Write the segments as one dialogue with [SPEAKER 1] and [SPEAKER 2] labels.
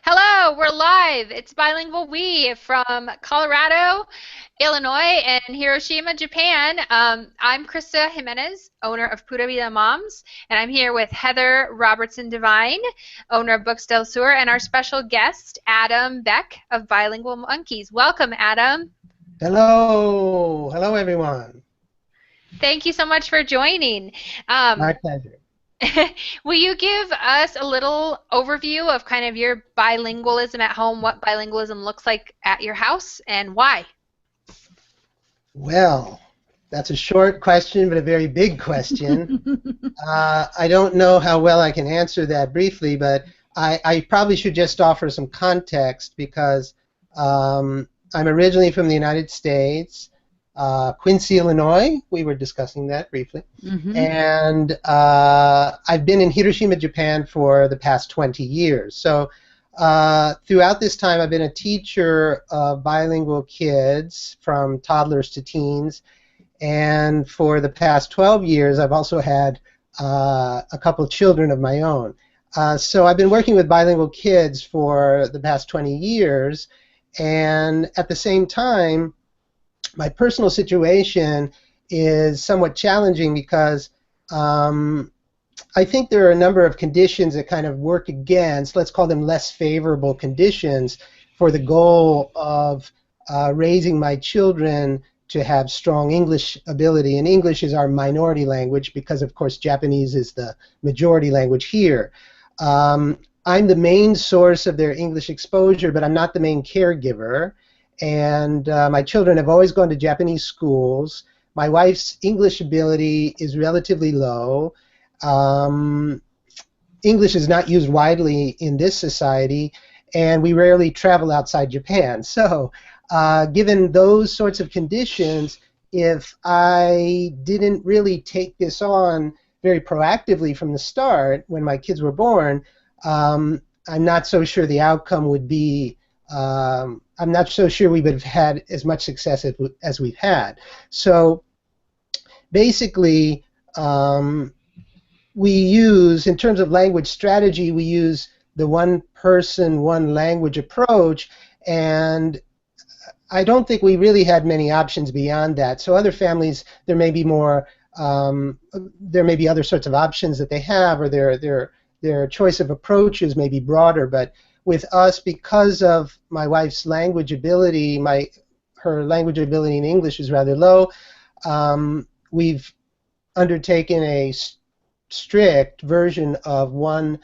[SPEAKER 1] Hello, we're live. It's Bilingual We from Colorado, Illinois, and Hiroshima, Japan. I'm Christa Jimenez, owner of Pura Vida Moms, and I'm here with Heather Robertson Devine, owner of Books Del Sur, and our special guest, Adam Beck of Bilingual Monkeys. Welcome, Adam.
[SPEAKER 2] Hello, hello everyone.
[SPEAKER 1] Thank you so much for joining. Um,
[SPEAKER 2] My pleasure.
[SPEAKER 1] Will you give us a little overview of kind of your bilingualism at home, what bilingualism looks like at your house, and why?
[SPEAKER 2] Well, that's a short question, but a very big question. I don't know how well I can answer that briefly, but I probably should just offer some context because I'm originally from the United States, Quincy, Illinois. We were discussing that briefly.
[SPEAKER 1] Hmm.
[SPEAKER 2] And I've been in Hiroshima, Japan for the past 20 years. So throughout this time, I've been a teacher of bilingual kids from toddlers to teens. And for the past 12 years, I've also had a couple of children of my own. So I've been working with bilingual kids for the past 20 years. And at the same time, my personal situation is somewhat challenging because I think there are a number of conditions that kind of work against, let's call them less favorable conditions, for the goal of raising my children to have strong English ability. And English is our minority language because, of course, Japanese is the majority language here. I'm the main source of their English exposure, but I'm not the main caregiver. And my children have always gone to Japanese schools. My wife's English ability is relatively low. Um, English is not used widely in this society, and we rarely travel outside Japan. So, given those sorts of conditions, if I didn't really take this on very proactively from the start when my kids were born, I'm not so sure the outcome would be. I'm not so sure we would have had as much success as we've had. So basically, we use, in terms of language strategy, we use the one person, one language approach, and I don't think we really had many options beyond that. So other families, there may be more, there may be other sorts of options that they have, or their choice of approaches may be broader. But with us, because of my wife's language ability, her language ability in English is rather low, we've undertaken a strict version of one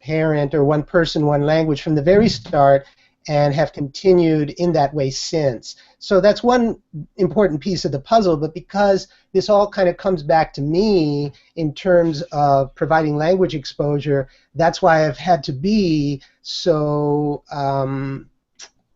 [SPEAKER 2] parent or one person, one language from the very start, and have continued in that way since. So that's one important piece of the puzzle, but because this all kind of comes back to me in terms of providing language exposure, that's why I've had to be so,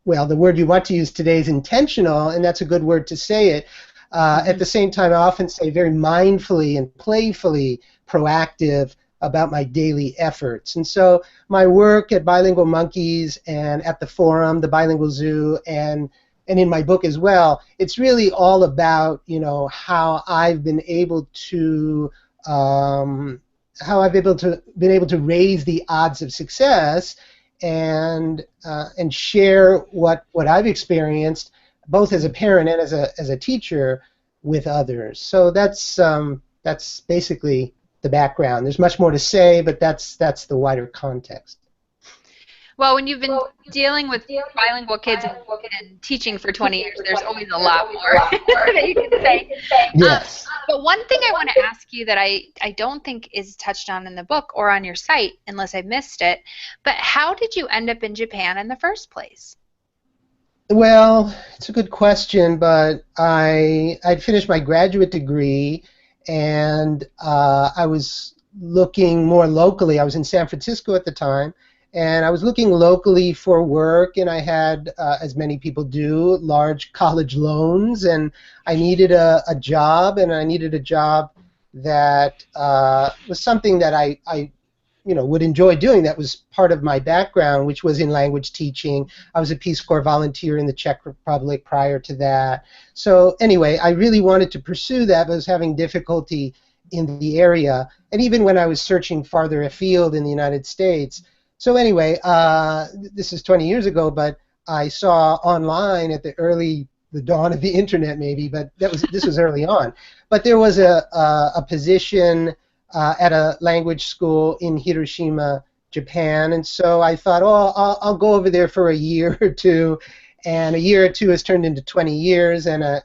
[SPEAKER 2] well, the word you want to use today is intentional, and that's a good word to say it. At the same time, I often say very mindfully and playfully proactive about my daily efforts. And so my work at Bilingual Monkeys and at the forum, the Bilingual Zoo, and in my book as well, it's really all about, how I've been able to been able to raise the odds of success and share what I've experienced both as a parent and as a teacher with others. So that's basically the background. There's much more to say, but that's the wider context.
[SPEAKER 1] Well, when you've been dealing with bilingual kids and teaching for 20 years, there's always a lot more that you can say. Um,
[SPEAKER 2] Yes.
[SPEAKER 1] but one thing I want to ask you that I don't think is touched on in the book or on your site, unless I missed it, but how did you end up in Japan in the first place?
[SPEAKER 2] Well, it's a good question, but I'd finished my graduate degree, and I was looking more locally. I was in San Francisco at the time, and I was looking locally for work, and I had, as many people do, large college loans, and I needed a job, and I needed a job that was something that I would enjoy doing. That was part of my background, which was in language teaching. I was a Peace Corps volunteer in the Czech Republic prior to that. So anyway, I really wanted to pursue that, but I was having difficulty in the area. And even when I was searching farther afield in the United States, So anyway, this is 20 years ago, but I saw online at the dawn of the internet maybe, but this was early on. But there was a position at a language school in Hiroshima, Japan, and so I thought, oh, I'll go over there for a year or two, and a year or two has turned into 20 years and a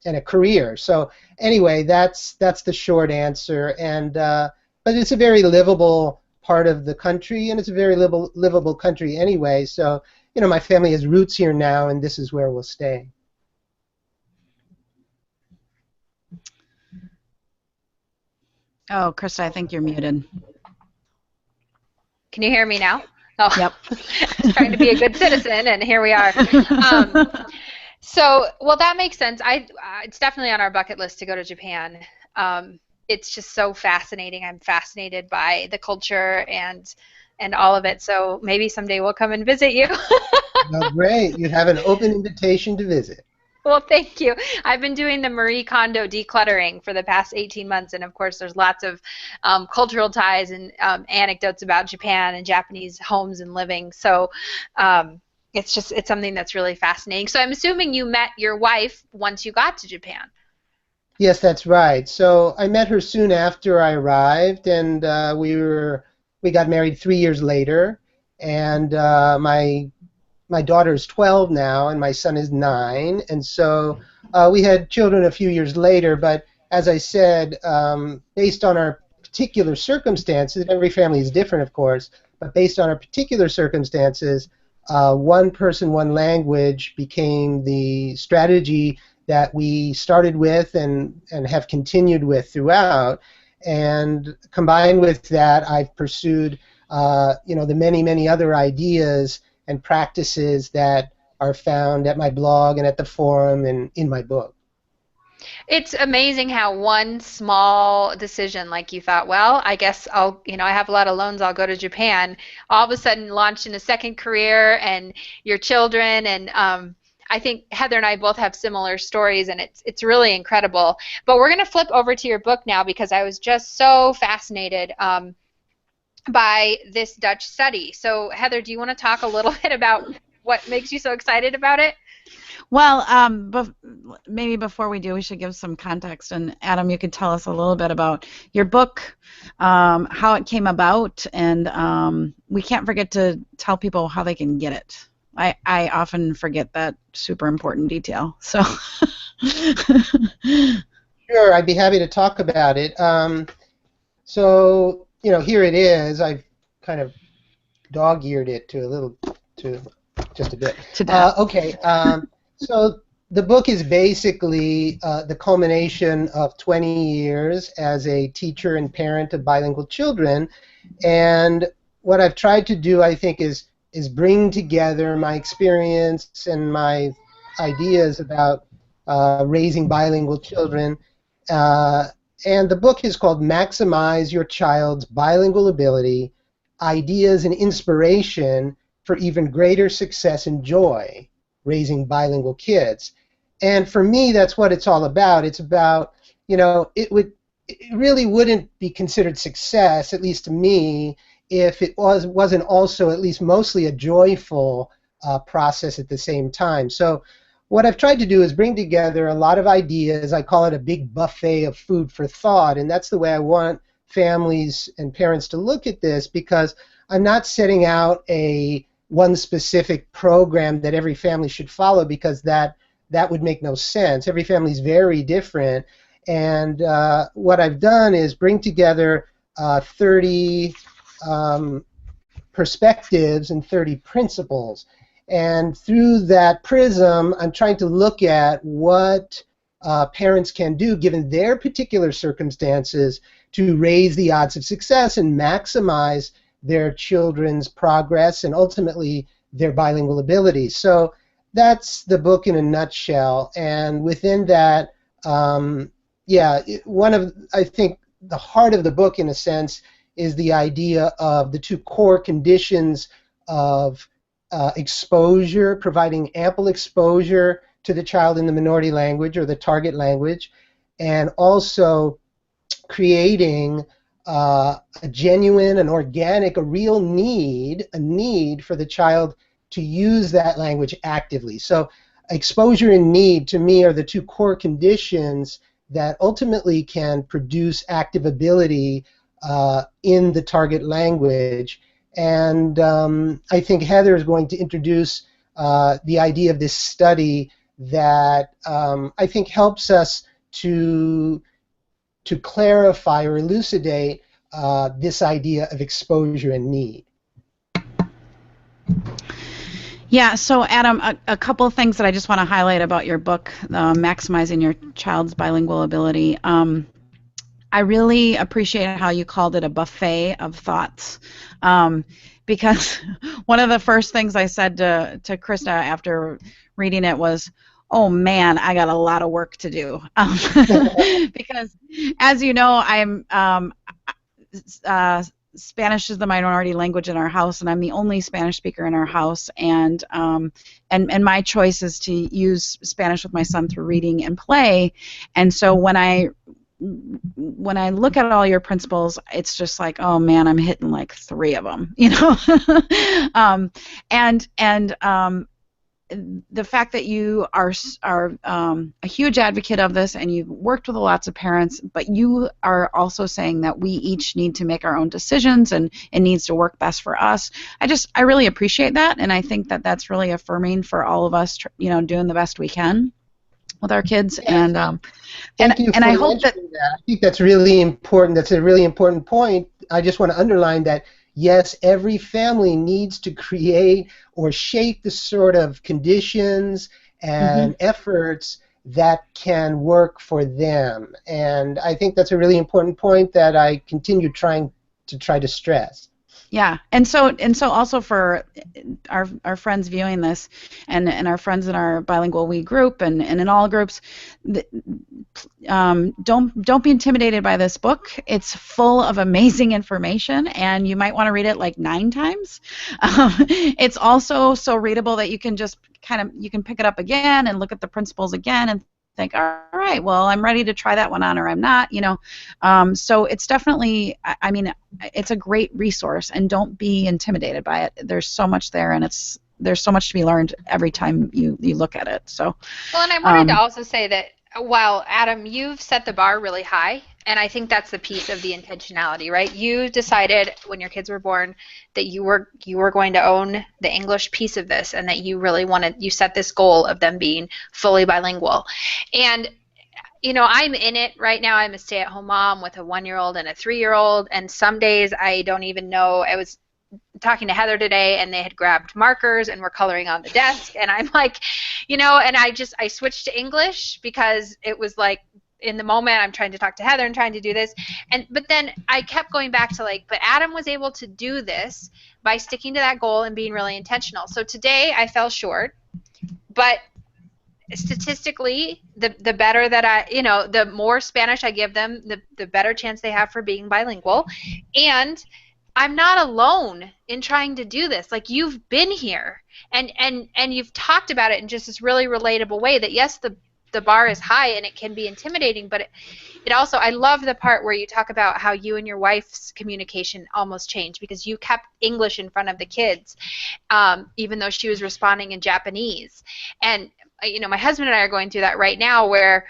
[SPEAKER 2] and a career. So anyway, that's the short answer. And but it's a very livable part of the country, and it's a very livable country anyway. So my family has roots here now, and this is where we'll stay.
[SPEAKER 3] Oh, Christa, I think you're muted.
[SPEAKER 1] Can you hear me now? Oh,
[SPEAKER 3] yep.
[SPEAKER 1] Trying to be a good citizen, and here we are. So, well, that makes sense. It's definitely on our bucket list to go to Japan. It's just so fascinating. I'm fascinated by the culture and all of it. So maybe someday we'll come and visit you.
[SPEAKER 2] Oh, great. You have an open invitation to visit.
[SPEAKER 1] Well, thank you. I've been doing the Marie Kondo decluttering for the past 18 months, and of course there's lots of cultural ties and anecdotes about Japan and Japanese homes and living. So it's something that's really fascinating. So I'm assuming you met your wife once you got to Japan.
[SPEAKER 2] Yes, that's right. So I met her soon after I arrived, and we got married 3 years later, and my daughter is 12 now, and my son is 9, and so we had children a few years later. But as I said, based on our particular circumstances, every family is different, of course, but based on our particular circumstances, one person, one language became the strategy that we started with and have continued with throughout. And combined with that, I've pursued the many other ideas and practices that are found at my blog and at the forum and in my book.
[SPEAKER 1] It's amazing how one small decision, like you thought, well, I guess I have a lot of loans, I'll go to Japan, all of a sudden launched in a second career and your children, and I think Heather and I both have similar stories, and it's really incredible. But we're going to flip over to your book now because I was just so fascinated by this Dutch study. So Heather, do you want to talk a little bit about what makes you so excited about it?
[SPEAKER 3] Well, maybe before we do, we should give some context. And Adam, you could tell us a little bit about your book, how it came about, and we can't forget to tell people how they can get it. I often forget that super important detail. So.
[SPEAKER 2] Sure, I'd be happy to talk about it. So here it is. I've kind of dog-eared it to just a bit. Okay. So the book is basically the culmination of 20 years as a teacher and parent of bilingual children, and what I've tried to do, I think, is bring together my experience and my ideas about raising bilingual children. And the book is called Maximize Your Child's Bilingual Ability, Ideas and Inspiration for Even Greater Success and Joy, Raising Bilingual Kids. And for me, that's what it's all about. It's about, it really wouldn't be considered success, at least to me, if it wasn't also at least mostly a joyful process at the same time. So what I've tried to do is bring together a lot of ideas. I call it a big buffet of food for thought, and that's the way I want families and parents to look at this, because I'm not setting out one specific program that every family should follow, because that would make no sense. Every family is very different, and what I've done is bring together 30 perspectives and 30 principles. And through that prism, I'm trying to look at what parents can do, given their particular circumstances, to raise the odds of success and maximize their children's progress and ultimately their bilingual abilities. So that's the book in a nutshell. And within that, I think the heart of the book, in a sense, is the idea of the two core conditions of exposure, providing ample exposure to the child in the minority language or the target language, and also creating a genuine, an organic, a real need, a need for the child to use that language actively. So exposure and need, to me, are the two core conditions that ultimately can produce active ability in the target language. And I think Heather is going to introduce the idea of this study that I think helps us to clarify or elucidate this idea of exposure and need.
[SPEAKER 3] Yeah, so Adam, a couple of things that I just want to highlight about your book, Maximizing Your Child's Bilingual Ability. I really appreciate how you called it a buffet of thoughts, because one of the first things I said to Christa after reading it was, oh man, I got a lot of work to do. Because, as you know, I'm Spanish is the minority language in our house, and I'm the only Spanish speaker in our house. And my choice is to use Spanish with my son through reading and play. And so when I look at all your principles, it's just like, oh man, I'm hitting like 3 of them, you know. The fact that you are a huge advocate of this, and you've worked with lots of parents, but you are also saying that we each need to make our own decisions, and it needs to work best for us. I really appreciate that, and I think that that's really affirming for all of us, you know, doing the best we can with our kids.
[SPEAKER 2] Yes.
[SPEAKER 3] And I hope that.
[SPEAKER 2] I think that's really important. That's a really important point. I just want to underline that, yes, every family needs to create or shape the sort of conditions and efforts that can work for them. And I think that's a really important point that I continue trying to stress.
[SPEAKER 3] Yeah, and so also for our friends viewing this, and our friends in our BilingualWe group, and in all groups, don't be intimidated by this book. It's full of amazing information, and you might want to read it like 9 times. It's also so readable that you can just you can pick it up again and look at the principles again and think, all right, well, I'm ready to try that one on, or I'm not, you know. So it's definitely, I mean, it's a great resource, and don't be intimidated by it. There's so much there, and there's so much to be learned every time you look at it. So,
[SPEAKER 1] well, and I wanted to also say that while Adam, you've set the bar really high, and I think that's the piece of the intentionality, right? You decided when your kids were born that you were going to own the English piece of this, and that you really you set this goal of them being fully bilingual. And you know, I'm in it right now. I'm a stay-at-home mom with a 1-year-old and a 3-year-old, and some days I don't even know. I was talking to Heather today, and they had grabbed markers and were coloring on the desk, and I'm like, you know, and I switched to English because it was like, in the moment I'm trying to talk to Heather and trying to do this, but then I kept going back to like, but Adam was able to do this by sticking to that goal and being really intentional. So today I fell short, but statistically, the better that the more Spanish I give them, the better chance they have for being bilingual. And I'm not alone in trying to do this. Like, you've been here, and you've talked about it in just this really relatable way, that yes, the bar is high and it can be intimidating, but it also, I love the part where you talk about how you and your wife's communication almost changed because you kept English in front of the kids, even though she was responding in Japanese. And you know, my husband and I are going through that right now, where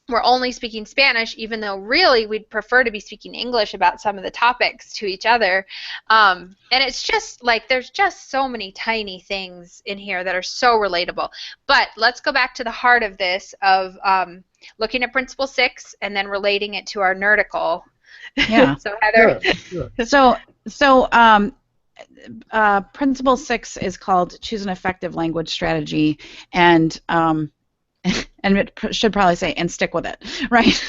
[SPEAKER 1] we're only speaking Spanish, even though really we'd prefer to be speaking English about some of the topics to each other. And it's just like, there's just so many tiny things in here that are so relatable. But let's go back to the heart of this, of looking at Principle 6 and then relating it to our nerdicle.
[SPEAKER 3] Yeah.
[SPEAKER 1] So Heather.
[SPEAKER 3] Sure. So Principle 6 is called Choose an Effective Language Strategy, and it should probably say, and stick with it, right?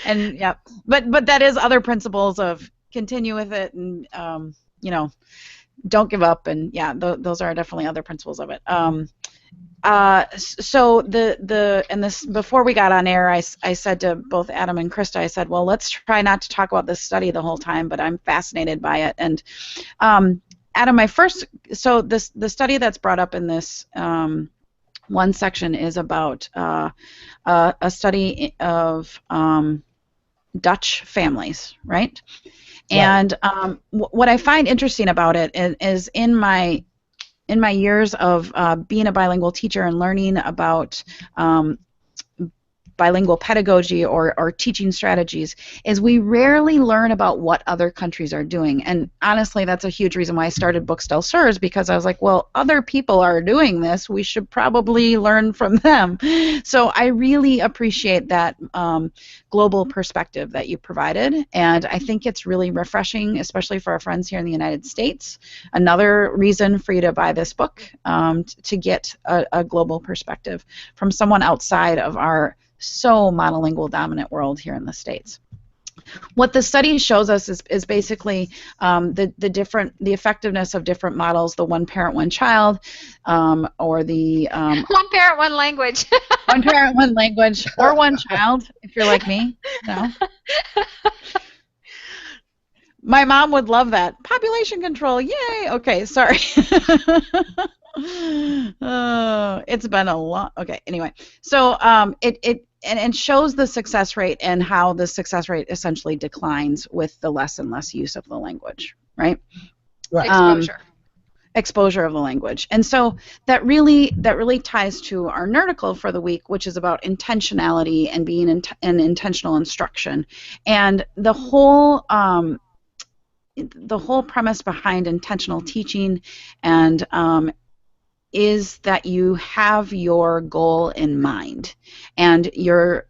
[SPEAKER 3] And yeah, but that is other principles of continue with it, and you know, don't give up, and yeah, those are definitely other principles of it. So this, before we got on air, I said to both Adam and Christa, I said, well, let's try not to talk about this study the whole time, but I'm fascinated by it. And Adam, the study that's brought up in this one section is about a study of Dutch families, right?
[SPEAKER 2] Right.
[SPEAKER 3] And what I find interesting about it is in my years of being a bilingual teacher and learning about bilingual pedagogy or teaching strategies is we rarely learn about what other countries are doing. And honestly, that's a huge reason why I started Books Del Sur's, because I was like, well, other people are doing this. We should probably learn from them. So I really appreciate that global perspective that you provided. And I think it's really refreshing, especially for our friends here in the United States. Another reason for you to buy this book, to get a global perspective from someone outside of our so monolingual dominant world here in the States. What the study shows us is basically the effectiveness of different models, the one parent, one child, or the
[SPEAKER 1] one parent, one language.
[SPEAKER 3] one parent, one language, or one child, if you're like me. No. My mom would love that. Population control, yay! Okay, sorry. It's been a long. Okay, anyway, so it shows the success rate and how the success rate essentially declines with the less and less use of the language, right?
[SPEAKER 2] Right.
[SPEAKER 3] Exposure of the language, and so that really ties to our nerdicle for the week, which is about intentionality and being an intentional instruction, and the whole premise behind intentional teaching and is that you have your goal in mind, and your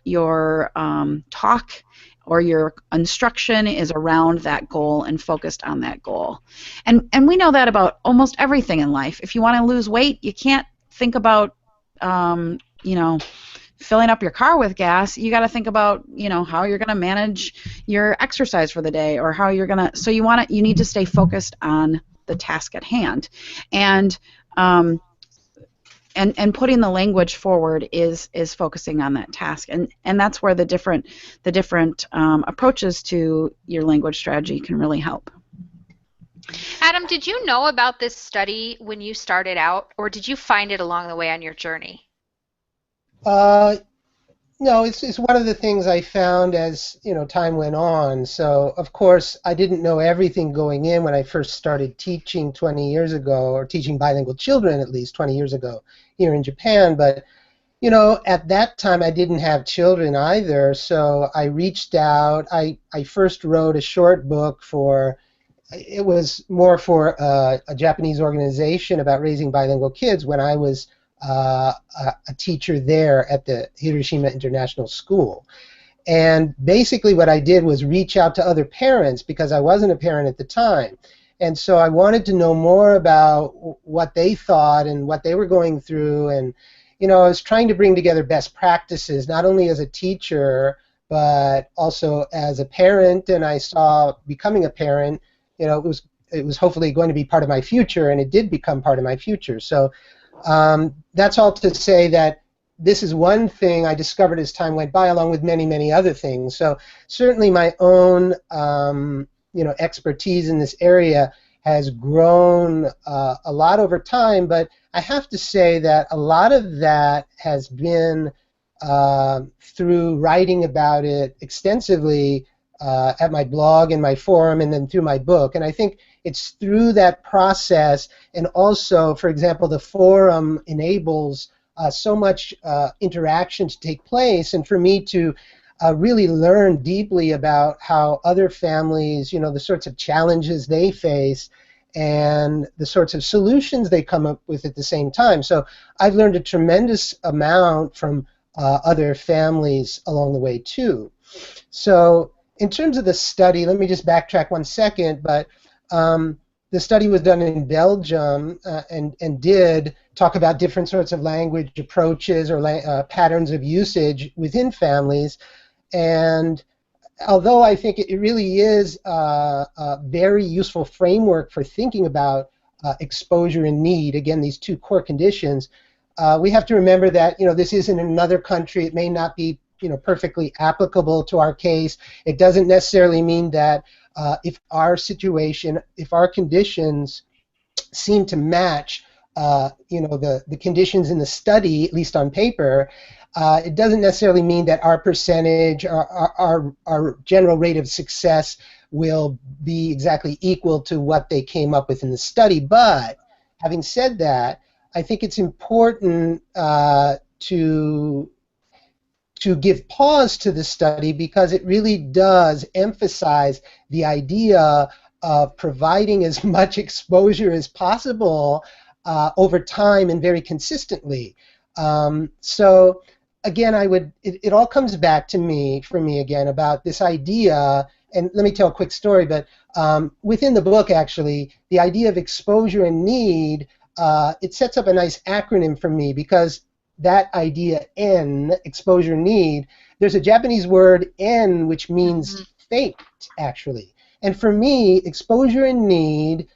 [SPEAKER 3] talk or your instruction is around that goal and focused on that goal. And we know that about almost everything in life. If you want to lose weight, you can't think about filling up your car with gas. You got to think about how you're going to manage your exercise for the day, or how you're going to. So you need to stay focused on the task at hand, and putting the language forward is focusing on that task, and that's where the different approaches to your language strategy can really help.
[SPEAKER 1] Adam, did you know about this study when you started out, or did you find it along the way on your journey?
[SPEAKER 2] No, it's one of the things I found as time went on. So of course I didn't know everything going in when I first started teaching 20 years ago, or teaching bilingual children at least 20 years ago here in Japan. But at that time I didn't have children either. So I reached out. I first wrote a short book it was more for a Japanese organization about raising bilingual kids when I was a teacher there at the Hiroshima International School. And basically what I did was reach out to other parents, because I wasn't a parent at the time. And so I wanted to know more about what they thought and what they were going through. And I was trying to bring together best practices, not only as a teacher, but also as a parent. And I saw becoming a parent, it was hopefully going to be part of my future, and it did become part of my future. So that's all to say that this is one thing I discovered as time went by, along with many, many other things. So certainly my own, expertise in this area has grown a lot over time, but I have to say that a lot of that has been through writing about it extensively at my blog and my forum, and then through my book. And I think it's through that process, and also, for example, the forum enables so much interaction to take place, and for me to really learn deeply about how other families, the sorts of challenges they face, and the sorts of solutions they come up with at the same time. So I've learned a tremendous amount from other families along the way too. So in terms of the study, let me just backtrack 1 second, but the study was done in Belgium and did talk about different sorts of language approaches or patterns of usage within families. And although I think it really is a very useful framework for thinking about exposure and need, again, these two core conditions, we have to remember that this is in another country. It may not be perfectly applicable to our case. It doesn't necessarily mean that if our situation, if our conditions seem to match the conditions in the study, at least on paper, It doesn't necessarily mean that our percentage, our general rate of success will be exactly equal to what they came up with in the study. But having said that, I think it's important to give pause to the study because it really does emphasize the idea of providing as much exposure as possible over time and very consistently. So again, it all comes back to me, for me again, about this idea, and let me tell a quick story, but within the book actually, the idea of exposure and need, it sets up a nice acronym for me because that idea, N, exposure need, there's a Japanese word, N, which means fate, actually. And for me, exposure and need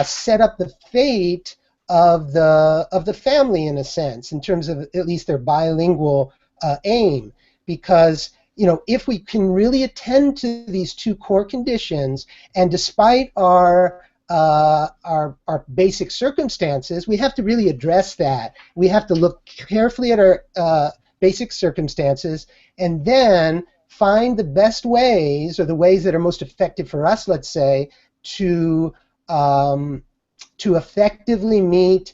[SPEAKER 2] set up the fate of the family, in a sense, in terms of at least their bilingual aim. Because, you know, if we can really attend to these two core conditions, and despite our basic circumstances, we have to really address that. We have to look carefully at our basic circumstances and then find the best ways, or the ways that are most effective for us, let's say, to effectively meet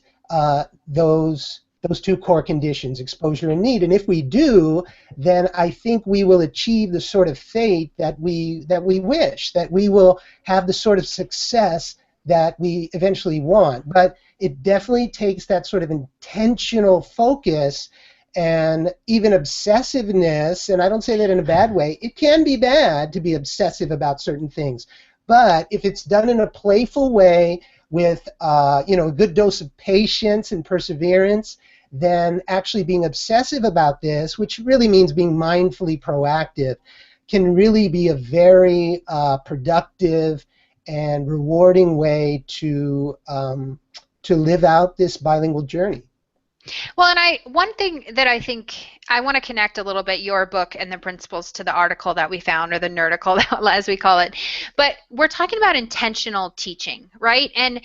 [SPEAKER 2] those two core conditions, exposure and need. And if we do, then I think we will achieve the sort of fate that we wish, that we will have the sort of success that we eventually want. But it definitely takes that sort of intentional focus and even obsessiveness, and I don't say that in a bad way. It can be bad to be obsessive about certain things, but if it's done in a playful way with you know, a good dose of patience and perseverance, then actually being obsessive about this, which really means being mindfully proactive, can really be a very productive and rewarding way to live out this bilingual journey.
[SPEAKER 1] Well, and one thing that I think I want to connect a little bit your book and the principles to the article that we found, or the nerdicle as we call it. But we're talking about intentional teaching, right? And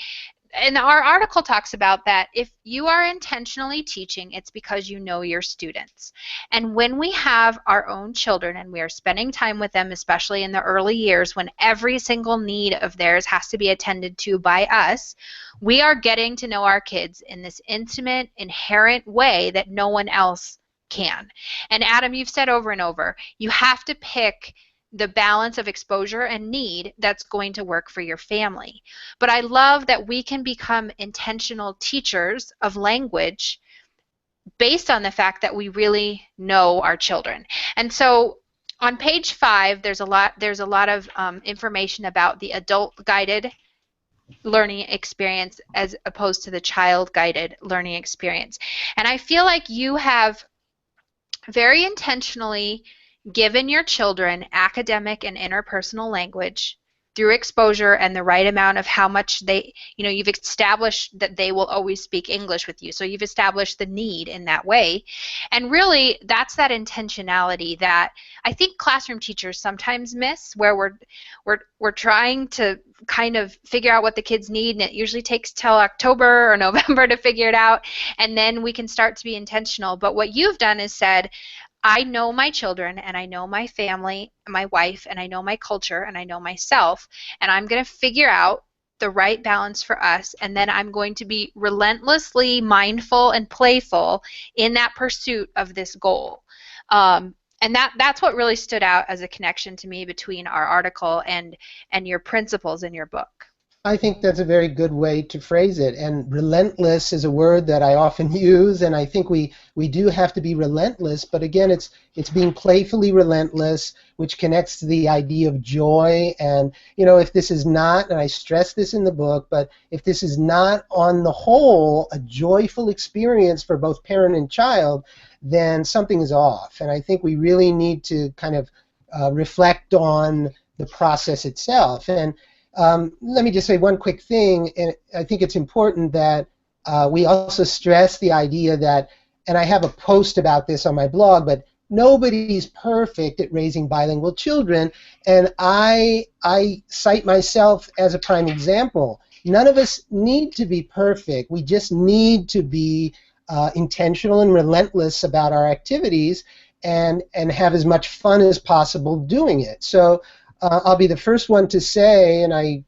[SPEAKER 1] our article talks about that if you are intentionally teaching, it's because you know your students. And when we have our own children and we are spending time with them, especially in the early years when every single need of theirs has to be attended to by us, we are getting to know our kids in this intimate, inherent way that no one else can. And Adam, you've said over and over, you have to pick the balance of exposure and need that's going to work for your family. But I love that we can become intentional teachers of language based on the fact that we really know our children. And so on page 5, there's a lot of information about the adult guided learning experience as opposed to the child guided learning experience. And I feel like you have very intentionally given your children academic and interpersonal language through exposure and the right amount of how much they, you know, you've established that they will always speak English with you. So you've established the need in that way. And really, that's that intentionality that I think classroom teachers sometimes miss, where we're trying to kind of figure out what the kids need, and it usually takes till October or November to figure it out, and then we can start to be intentional. But what you've done is said, I know my children, and I know my family, my wife, and I know my culture, and I know myself, and I'm going to figure out the right balance for us, and then I'm going to be relentlessly mindful and playful in that pursuit of this goal. And that's what really stood out as a connection to me between our article and your principles in your book.
[SPEAKER 2] I think that's a very good way to phrase it. And relentless is a word that I often use, and I think we do have to be relentless. But again, it's being playfully relentless, which connects to the idea of joy. And, you know, if this is not, and I stress this in the book, but if this is not on the whole a joyful experience for both parent and child, then something is off. And I think we really need to kind of reflect on the process itself. And let me just say one quick thing, and I think it's important that we also stress the idea that, and I have a post about this on my blog, but nobody's perfect at raising bilingual children, and I cite myself as a prime example. None of us need to be perfect. We just need to be intentional and relentless about our activities and have as much fun as possible doing it. So I'll be the first one to say, and I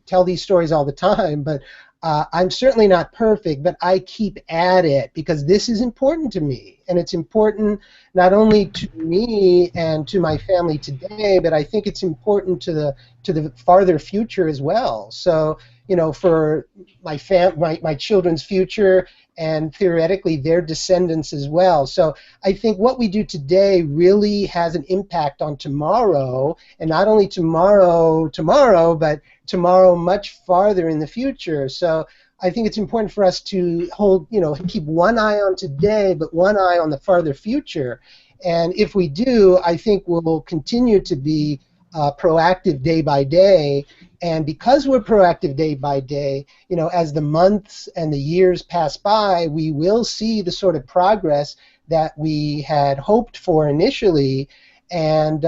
[SPEAKER 2] tell these stories all the time, but I'm certainly not perfect, but I keep at it because this is important to me. And it's important not only to me and to my family today, but I think it's important to the farther future as well. So, for my children's future and theoretically their descendants as well. So I think what we do today really has an impact on tomorrow, and not only tomorrow, but tomorrow much farther in the future. So I think it's important for us to keep one eye on today, but one eye on the farther future. And if we do, I think we'll continue to be proactive day by day. And because we're proactive day by day, as the months and the years pass by, we will see the sort of progress that we had hoped for initially. And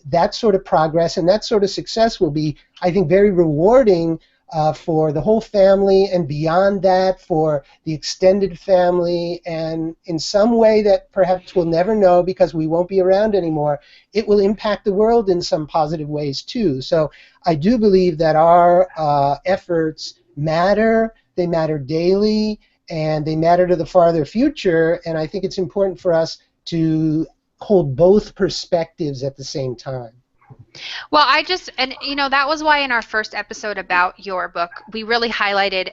[SPEAKER 2] that sort of progress and that sort of success will be, I think, very rewarding for the whole family, and beyond that for the extended family, and in some way that perhaps we'll never know because we won't be around anymore, it will impact the world in some positive ways too. So I do believe that our efforts matter, they matter daily, and they matter to the farther future, and I think it's important for us to hold both perspectives at the same time.
[SPEAKER 1] Well, that was why in our first episode about your book, we really highlighted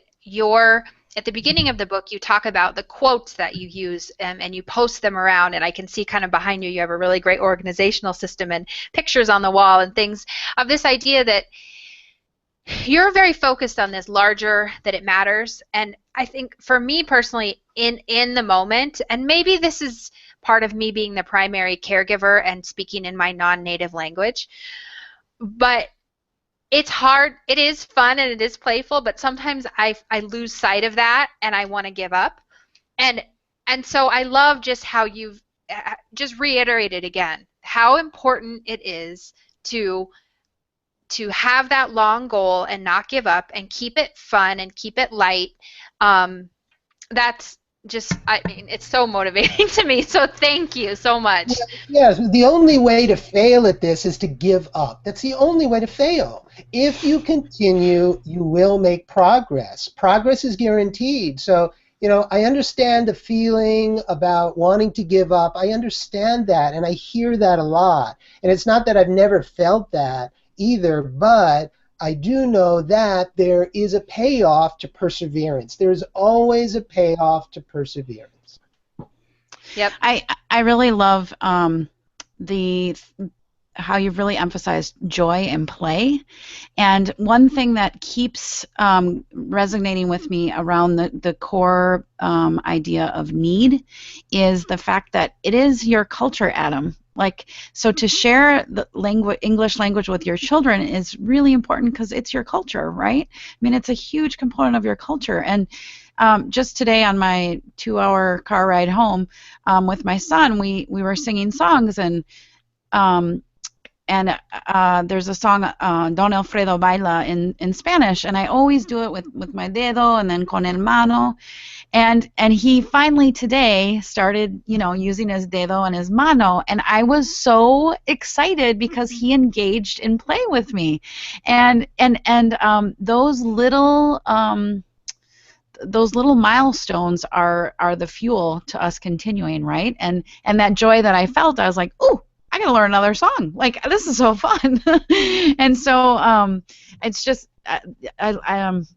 [SPEAKER 1] at the beginning of the book, you talk about the quotes that you use and you post them around, and I can see kind of behind you, you have a really great organizational system and pictures on the wall and things of this idea that you're very focused on this larger, that it matters. And I think for me personally, in the moment, and maybe this is part of me being the primary caregiver and speaking in my non-native language, but it's hard. It is fun and it is playful, but sometimes I lose sight of that and I want to give up. And so I love just how you've just reiterated again how important it is to have that long goal and not give up and keep it fun and keep it light. That's just, it's so motivating to me. So thank you so much.
[SPEAKER 2] Yes, the only way to fail at this is to give up. That's the only way to fail. If you continue, you will make progress. Progress is guaranteed. So, I understand the feeling about wanting to give up. I understand that, and I hear that a lot. And it's not that I've never felt that either, but I do know that there is a payoff to perseverance. There's always a payoff to perseverance.
[SPEAKER 3] Yep. I really love how you've really emphasized joy and play. And one thing that keeps resonating with me around the core idea of need is the fact that it is your culture, Adam. So to share the English language with your children is really important because it's your culture, right? I mean, it's a huge component of your culture. And just today on my 2-hour car ride home with my son, we were singing songs, and there's a song, Don Alfredo Baila in Spanish, and I always do it with my dedo and then con el mano. And he finally today started, using his dedo and his mano, and I was so excited because he engaged in play with me, and those little milestones are the fuel to us continuing, right? And that joy that I felt, I was like, ooh, I gotta learn another song. This is so fun. And so it's just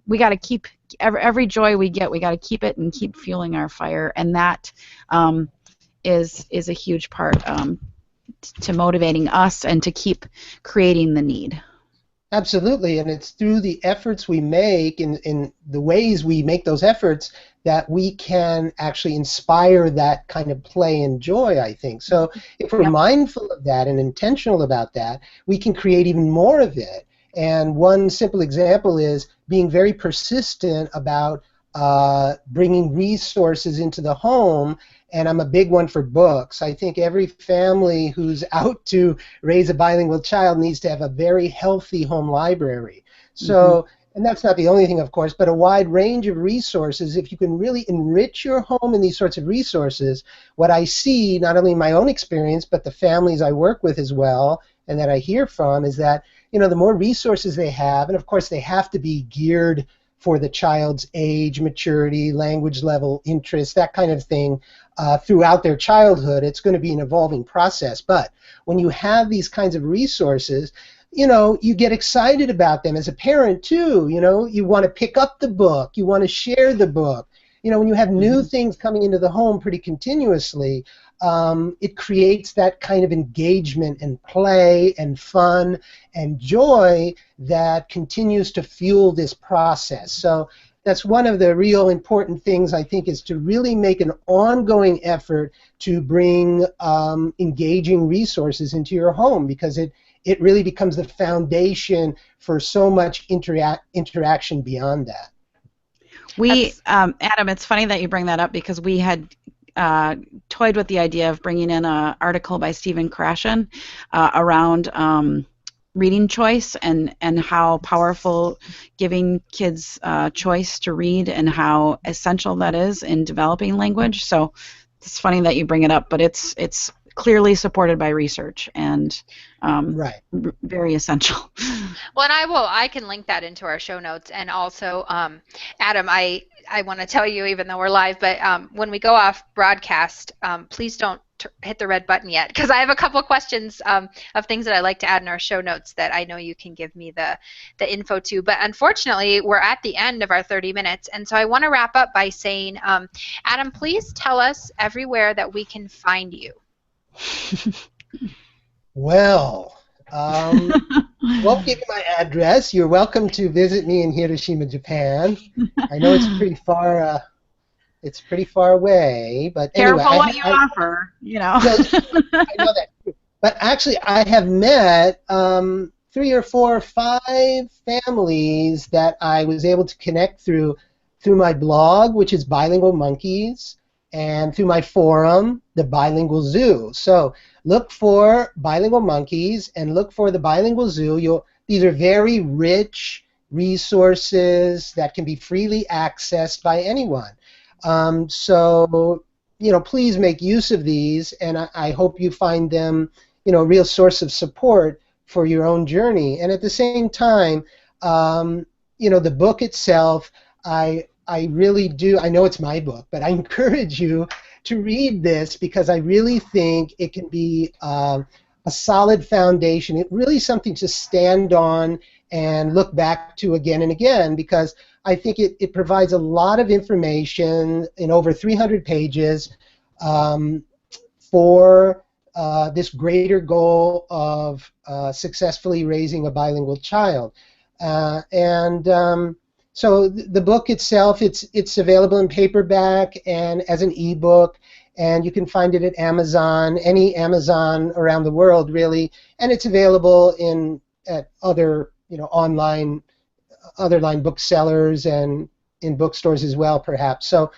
[SPEAKER 3] we gotta keep every joy we get. We gotta keep it and keep fueling our fire, and that is a huge part to motivating us and to keep creating the need.
[SPEAKER 2] Absolutely, and it's through the efforts we make, in the ways we make those efforts, that we can actually inspire that kind of play and joy, I think. So if we're mindful of that and intentional about that, we can create even more of it. And one simple example is being very persistent about bringing resources into the home, and I'm a big one for books. I think every family who's out to raise a bilingual child needs to have a very healthy home library. So and that's not the only thing, of course, but a wide range of resources. If you can really enrich your home in these sorts of resources, what I see, not only in my own experience, but the families I work with as well, and that I hear from, is that, the more resources they have, and of course they have to be geared for the child's age, maturity, language level, interest, that kind of thing, throughout their childhood. It's going to be an evolving process. But when you have these kinds of resources, you get excited about them as a parent too. You want to pick up the book, you want to share the book. When you have new things coming into the home pretty continuously, it creates that kind of engagement and play and fun and joy that continues to fuel this process. So that's one of the real important things, I think, is to really make an ongoing effort to bring engaging resources into your home, because it really becomes the foundation for so much interaction beyond that.
[SPEAKER 3] Adam, it's funny that you bring that up, because we had toyed with the idea of bringing in an article by Stephen Krashen around reading choice and how powerful giving kids choice to read and how essential that is in developing language. So it's funny that you bring it up, but it's clearly supported by research and
[SPEAKER 2] right.
[SPEAKER 3] Very essential.
[SPEAKER 1] Well, and I can link that into our show notes. And also, Adam, I want to tell you, even though we're live, but when we go off broadcast, please don't hit the red button yet, because I have a couple of questions of things that I'd like to add in our show notes that I know you can give me the info to. But unfortunately, we're at the end of our 30 minutes, and so I want to wrap up by saying, Adam, please tell us everywhere that we can find you.
[SPEAKER 2] Well, won't give you my address. You're welcome to visit me in Hiroshima, Japan. I know it's pretty far. It's pretty far away, but
[SPEAKER 3] careful
[SPEAKER 2] anyway,
[SPEAKER 3] what you offer.
[SPEAKER 2] I know that. But actually, I have met 3 or 4 or 5 families that I was able to connect through my blog, which is Bilingual Monkeys, and through my forum, the Bilingual Zoo. So look for Bilingual Monkeys and look for the Bilingual Zoo. These are very rich resources that can be freely accessed by anyone. So please make use of these, and I hope you find them, a real source of support for your own journey. And at the same time, the book itself, I really do. I know it's my book, but I encourage you to read this, because I really think it can be a solid foundation. It really is something to stand on and look back to again and again, because I think it provides a lot of information in over 300 pages for this greater goal of successfully raising a bilingual child. So the book itself, it's available in paperback and as an ebook, and you can find it at Amazon, any Amazon around the world, really, and it's available at other online booksellers and in bookstores as well, perhaps. So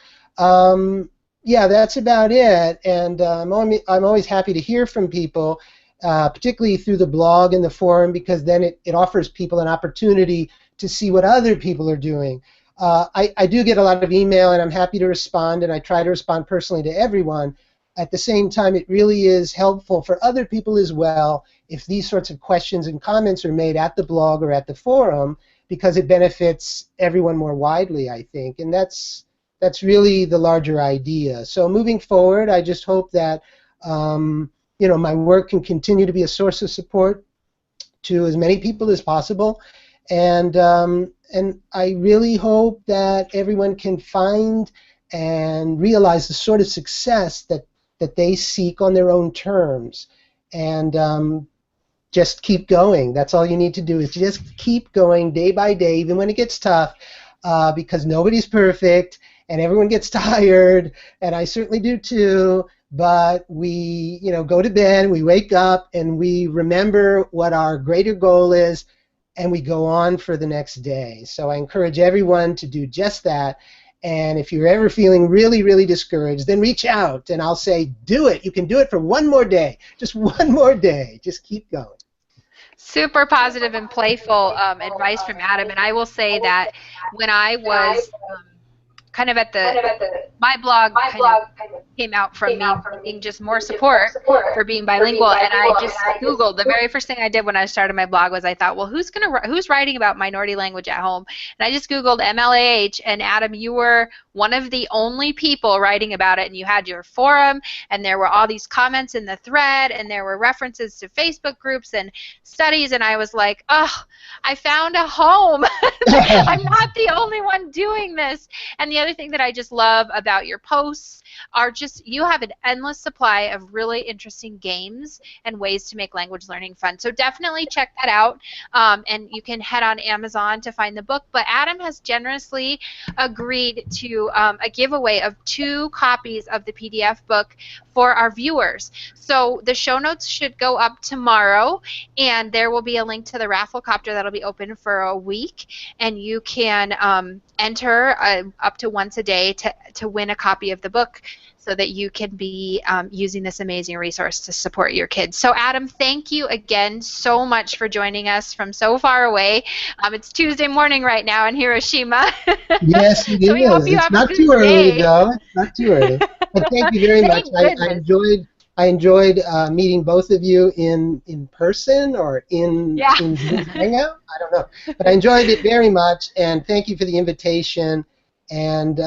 [SPEAKER 2] yeah, that's about it. And I'm always happy to hear from people, particularly through the blog and the forum, because then it offers people an opportunity to see what other people are doing. I do get a lot of email, and I'm happy to respond, and I try to respond personally to everyone. At the same time, it really is helpful for other people as well if these sorts of questions and comments are made at the blog or at the forum, because it benefits everyone more widely, I think. And that's really the larger idea. So moving forward, I just hope that my work can continue to be a source of support to as many people as possible. And I really hope that everyone can find and realize the sort of success that they seek on their own terms. And just keep going. That's all you need to do, is just keep going day by day, even when it gets tough, because nobody's perfect, and everyone gets tired, and I certainly do too. But we, go to bed, we wake up, and we remember what our greater goal is, and we go on for the next day. So I encourage everyone to do just that. And if you're ever feeling really, really discouraged, then reach out, and I'll say, do it. You can do it for one more day. Just one more day. Just keep going.
[SPEAKER 1] Super positive and playful advice from Adam. And I will say that when I was kind of at my blog kind of came out from me needing just more support for being bilingual, and I just Googled. The very first thing I did when I started my blog was I thought, well, who's writing about minority language at home? And I just Googled MLAH, and Adam, you were one of the only people writing about it, and you had your forum, and there were all these comments in the thread, and there were references to Facebook groups and studies, and I was like, oh, I found a home. I'm not the only one doing this. And the other thing that I just love about your posts are just you have an endless supply of really interesting games and ways to make language learning fun. So definitely check that out, and you can head on Amazon to find the book. But Adam has generously agreed to a giveaway of 2 copies of the PDF book for our viewers. So the show notes should go up tomorrow, and there will be a link to the raffle copter that'll be open for a week, and you can enter up to once a day to win a copy of the book so that you can be using this amazing resource to support your kids. So Adam, thank you again so much for joining us from so far away. It's Tuesday morning right now in Hiroshima.
[SPEAKER 2] Yes, it
[SPEAKER 1] So we hope
[SPEAKER 2] is.
[SPEAKER 1] you
[SPEAKER 2] It's
[SPEAKER 1] have a
[SPEAKER 2] not
[SPEAKER 1] good
[SPEAKER 2] too early,
[SPEAKER 1] day.
[SPEAKER 2] though. It's not too early. But thank you very much.
[SPEAKER 1] Thank
[SPEAKER 2] I
[SPEAKER 1] goodness.
[SPEAKER 2] enjoyed meeting both of you in person or in
[SPEAKER 1] Yeah.
[SPEAKER 2] Zoom Hangout. I don't know, but I enjoyed it very much, and thank you for the invitation. And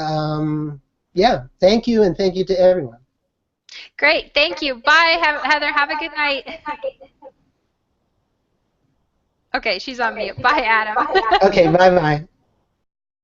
[SPEAKER 2] yeah, thank you, and thank you to everyone.
[SPEAKER 1] Great. Thank you. Bye, Heather. Have a good night. Okay, she's on mute. Bye, Adam.
[SPEAKER 2] Okay, bye bye.